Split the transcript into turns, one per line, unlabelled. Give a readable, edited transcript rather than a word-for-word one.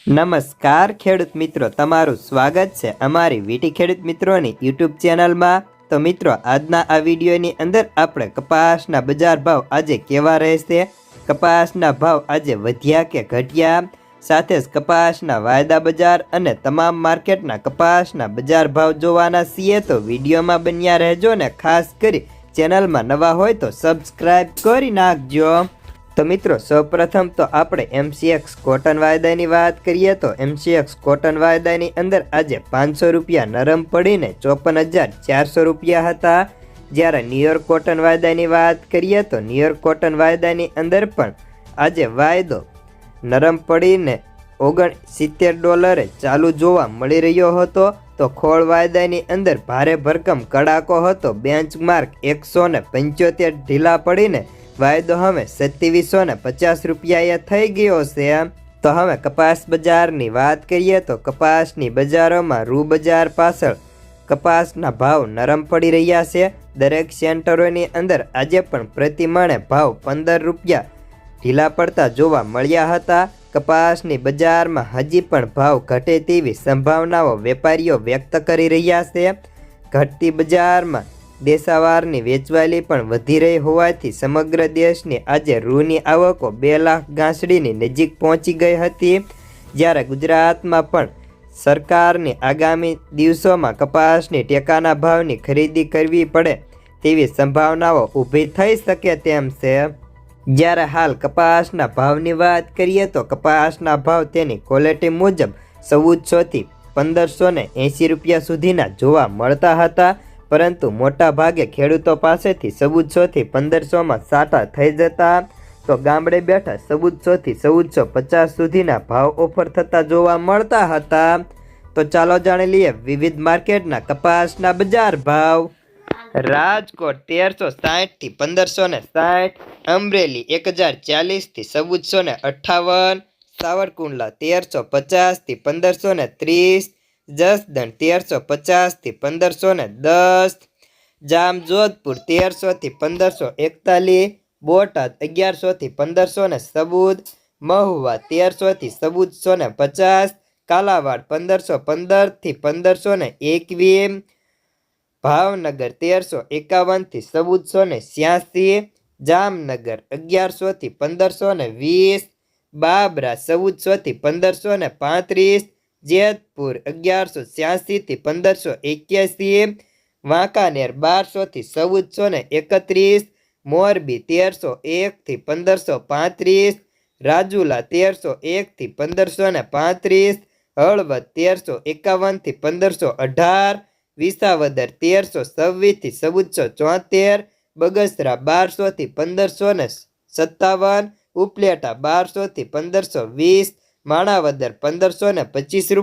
નમસ્કાર ખેડૂત મિત્રો, તમારું સ્વાગત છે અમારી વીટી ખેડૂત મિત્રોની યુટ્યુબ ચેનલમાં। તો મિત્રો, આજના આ વિડીયોની અંદર આપણે કપાસના બજાર ભાવ આજે કેવા રહેશે, કપાસના ભાવ આજે વધ્યા કે ઘટ્યા, સાથે જ કપાસના વાયદા બજાર અને તમામ માર્કેટના કપાસના બજાર ભાવ જોવાના છીએ। તો વિડીયોમાં બન્યા રહેજો ને ખાસ કરી ચેનલમાં નવા હોય તો સબસ્ક્રાઈબ કરી નાખજો। તો મિત્રો, સૌપ્રથમ તો આપણે MCX કોટન વાયદાની વાત કરીએ તો MCX કોટન વાયદાની અંદર આજે 500 રૂપિયા નરમ પડીને 54,400 રૂપિયા હતા। જ્યારે ન્યુયોર્ક કોટન વાયદાની વાત કરીએ તો ન્યુયોર્ક કોટન વાયદાની અંદર પણ આજે વાયદો નરમ પડીને $69 ચાલુ જોવા મળી રહ્યો હતો। તો ખોળ વાયદાની અંદર ભારે ભરકમ કડાકો હતો, બેન્ચમાર્ક 175 ઢીલા પડીને વાયદો હવે 2750 રૂપિયાએ થઈ ગયો છે। તો હવે કપાસ બજારની વાત કરીએ તો કપાસની બજારોમાં રૂ બજાર પાછળ કપાસના ભાવ નરમ પડી રહ્યા છે। દરેક સેન્ટરોની અંદર આજે પણ પ્રતિ મણે ભાવ 15 રૂપિયા ઢીલા પડતા જોવા મળ્યા હતા। કપાસની બજારમાં હજી પણ ભાવ ઘટે તેવી સંભાવનાઓ વેપારીઓ વ્યક્ત કરી રહ્યા છે। ઘટતી બજારમાં દેશાવારની વેચવાલી પણ વધી રહી હોવાથી સમગ્ર દેશની આજે રૂની આવકો 2 લાખ ગાંસડીની નજીક પહોંચી ગઈ હતી। જ્યારે ગુજરાતમાં પણ સરકારની આગામી દિવસોમાં કપાસની ટેકાના ભાવની ખરીદી કરવી પડે તેવી સંભાવનાઓ ઊભી થઈ શકે તેમ છે। જ્યારે હાલ કપાસના ભાવની વાત કરીએ તો કપાસના ભાવ તેની ક્વોલિટી મુજબ 1400 થી 1580 રૂપિયા સુધીના જોવા મળતા હતા, પરંતુ મોટા ભાગે ખેડૂતો પાસેથી 1400 થી 1500માં સાટા થઈ જતા। તો ગામડે બેઠા 1400 થી 1450 સુધીના ભાવ ઓફર થતા જોવા મળતા હતા। તો ચાલો જાણી લઈએ વિવિધ માર્કેટના કપાસના બજાર ભાવ। રાજકોટ 1360 થી 1560, અમરેલી 1040 થી 1458, સાવરકુંડલા 1350 થી 1530, જસદણ 1350 થી 1510, જામજોધપુર 1300 થી 1541, બોટાદ 1100 થી 1514, મહુવા 1300 થી 1450, કાલાવાડ 1515 થી 1521, ભાવનગર 1351 થી 1486, જામનગર 1100 થી 1520, બાબરા 1400 થી 1535, જેતપુર 1186 થી 1581, વાંકાનેર 1200 થી 1431, મોરબી 1301 થી 1535, રાજુલા 1301 થી 1535, હળવદ 1351 થી 1518, વિસાવદર 1326 થી 1474, બગસરા 1200 થી 1557, ઉપલેટા 1200 થી 1520, માણાવદર 1525 રૂપિયા